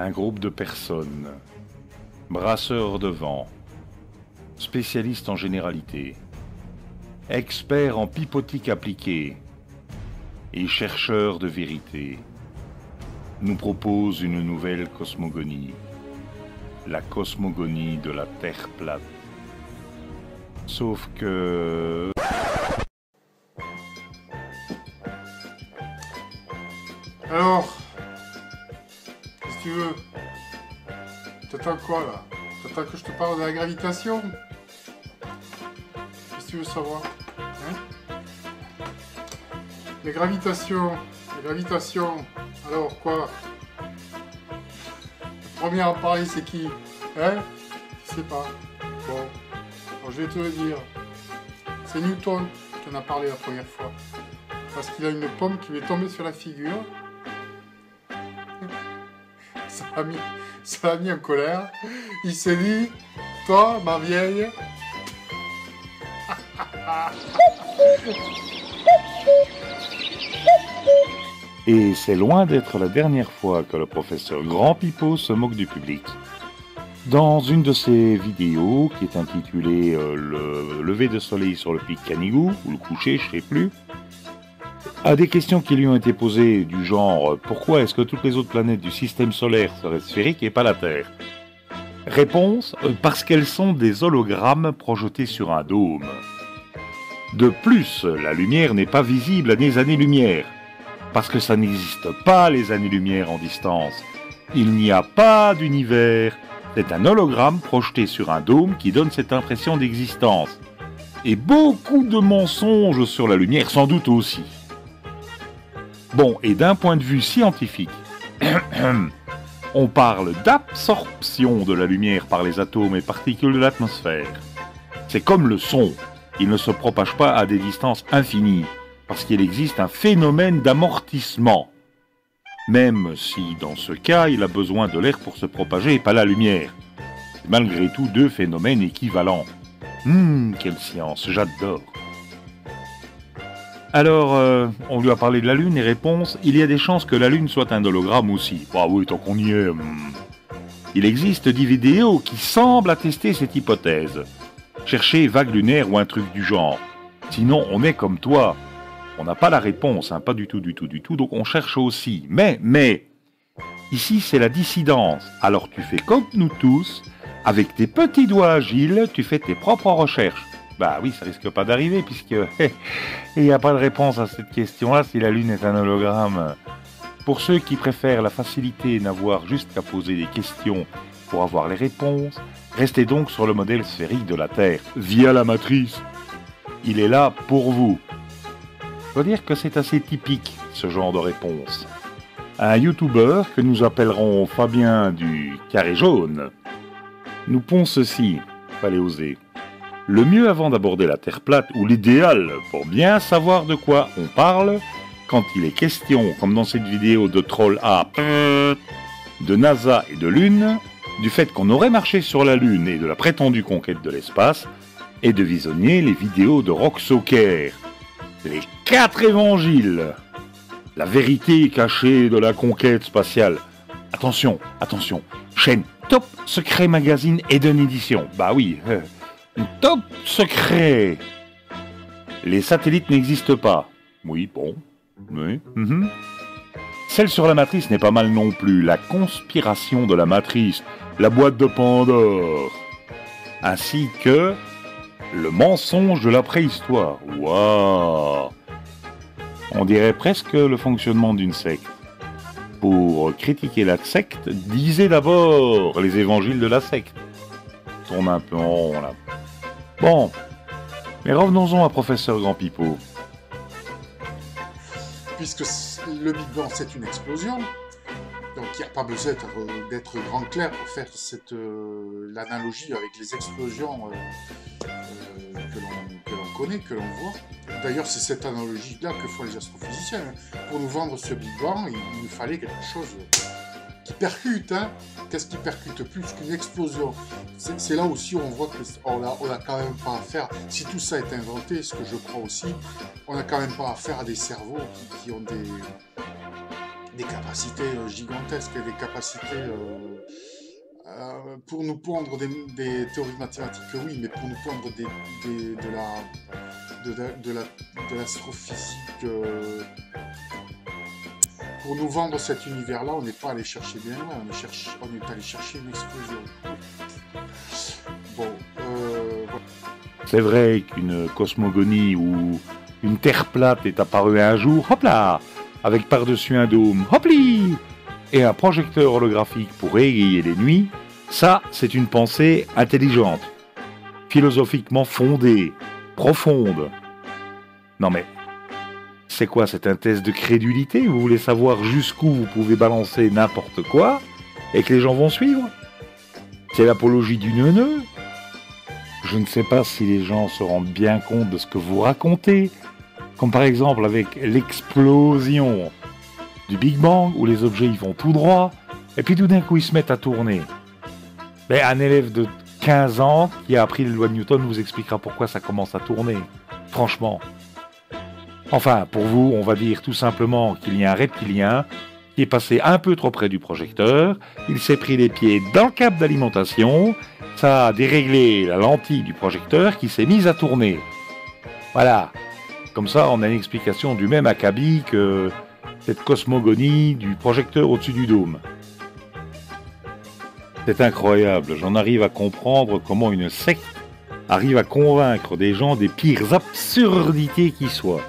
Un groupe de personnes, brasseurs de vent, spécialistes en généralité, experts en pipotique appliquée et chercheurs de vérité, nous proposent une nouvelle cosmogonie, la cosmogonie de la Terre plate. Sauf que... Alors, qu'est-ce que tu veux? T'attends quoi là? T'attends que je te parle de la gravitation? Qu'est-ce que tu veux savoir? Hein? Les gravitations, alors quoi? Le premier à en parler c'est qui? Hein? Je sais pas. Bon, alors je vais te le dire. C'est Newton qui en a parlé la première fois. Parce qu'il a une pomme qui lui est tombée sur la figure. Ça l'a mis en colère. Il s'est dit, toi, ma vieille... Et c'est loin d'être la dernière fois que le professeur Grand Pipeau se moque du public. Dans une de ses vidéos, qui est intitulée Le lever de soleil sur le pic Canigou, ou le coucher, je sais plus, à des questions qui lui ont été posées du genre « Pourquoi est-ce que toutes les autres planètes du système solaire seraient sphériques et pas la Terre ?» Réponse « Parce qu'elles sont des hologrammes projetés sur un dôme. » De plus, la lumière n'est pas visible à des années-lumière, parce que ça n'existe pas les années-lumière en distance. Il n'y a pas d'univers. C'est un hologramme projeté sur un dôme qui donne cette impression d'existence. Et beaucoup de mensonges sur la lumière, sans doute aussi. Bon, et d'un point de vue scientifique, on parle d'absorption de la lumière par les atomes et particules de l'atmosphère. C'est comme le son, il ne se propage pas à des distances infinies, parce qu'il existe un phénomène d'amortissement. Même si, dans ce cas, il a besoin de l'air pour se propager et pas la lumière. C'est malgré tout deux phénomènes équivalents. Quelle science, j'adore. Alors, on lui a parlé de la Lune et réponse, il y a des chances que la Lune soit un hologramme aussi. Bah oui, tant qu'on y est. Il existe 10 vidéos qui semblent attester cette hypothèse. Cherchez vague lunaire ou un truc du genre. Sinon, on est comme toi. On n'a pas la réponse, hein, pas du tout, donc on cherche aussi. Mais, ici c'est la dissidence. Alors tu fais comme nous tous, avec tes petits doigts agiles, tu fais tes propres recherches. Bah oui, ça risque pas d'arriver, puisque il n'y a pas de réponse à cette question-là si la Lune est un hologramme. Pour ceux qui préfèrent la facilité et n'avoir juste qu'à poser des questions pour avoir les réponses, restez donc sur le modèle sphérique de la Terre, via la matrice. Il est là pour vous. Je dois dire que c'est assez typique, ce genre de réponse. Un youtubeur que nous appellerons Fabien du Carré Jaune nous pond ceci, fallait oser. Le mieux avant d'aborder la Terre plate, ou l'idéal pour bien savoir de quoi on parle, quand il est question, comme dans cette vidéo de Troll A, de NASA et de Lune, du fait qu'on aurait marché sur la Lune et de la prétendue conquête de l'espace, et de visionner les vidéos de Rocksocker. Les 4 évangiles. La vérité cachée de la conquête spatiale. Attention, chaîne Top Secret Magazine Eden Edition. Bah oui, Top Secret. Les satellites n'existent pas. Oui, bon. Oui. Celle sur la matrice n'est pas mal non plus. La conspiration de la matrice. La boîte de Pandore. Ainsi que... le mensonge de la préhistoire. Waouh! On dirait presque le fonctionnement d'une secte. Pour critiquer la secte, lisez d'abord les évangiles de la secte. Tourne un peu en rond là. Bon, mais revenons-en à professeur Grand Pipeau. Puisque le Big Bang c'est une explosion, donc il n'y a pas besoin d'être grand clair pour faire l'analogie avec les explosions que l'on connaît, que l'on voit. D'ailleurs, c'est cette analogie-là que font les astrophysiciens. Pour nous vendre ce Big Bang, il nous fallait quelque chose qui percute. Qu'est-ce qui percute plus qu'une explosion? C'est là aussi où on voit qu'on n'a quand même pas affaire, si tout ça est inventé, ce que je crois aussi, on n'a quand même pas affaire à des cerveaux qui ont des capacités gigantesques et des capacités pour nous pondre des théories mathématiques, oui, mais pour nous pondre de l'astrophysique, pour nous vendre cet univers-là, on n'est pas allé chercher bien loin, on est allé chercher une explosion. Bon, voilà. C'est vrai qu'une cosmogonie ou une terre plate est apparue un jour, hop là, avec par-dessus un dôme, hop li, et un projecteur holographique pour égayer les nuits, ça, c'est une pensée intelligente, philosophiquement fondée, profonde. Non mais, c'est quoi, c'est un test de crédulité? Vous voulez savoir jusqu'où vous pouvez balancer n'importe quoi et que les gens vont suivre? C'est l'apologie du neuneu? Je ne sais pas si les gens se rendent bien compte de ce que vous racontez, comme par exemple avec l'explosion du Big Bang, où les objets y vont tout droit, et puis tout d'un coup ils se mettent à tourner. Mais un élève de 15 ans qui a appris les lois de Newton vous expliquera pourquoi ça commence à tourner, franchement. Enfin, pour vous, on va dire tout simplement qu'il y a un reptilien qui est passé un peu trop près du projecteur, il s'est pris les pieds dans le câble d'alimentation, ça a déréglé la lentille du projecteur qui s'est mise à tourner. Voilà. Comme ça, on a une explication du même acabit que cette cosmogonie du projecteur au-dessus du dôme. C'est incroyable, j'en arrive à comprendre comment une secte arrive à convaincre des gens des pires absurdités qui soient.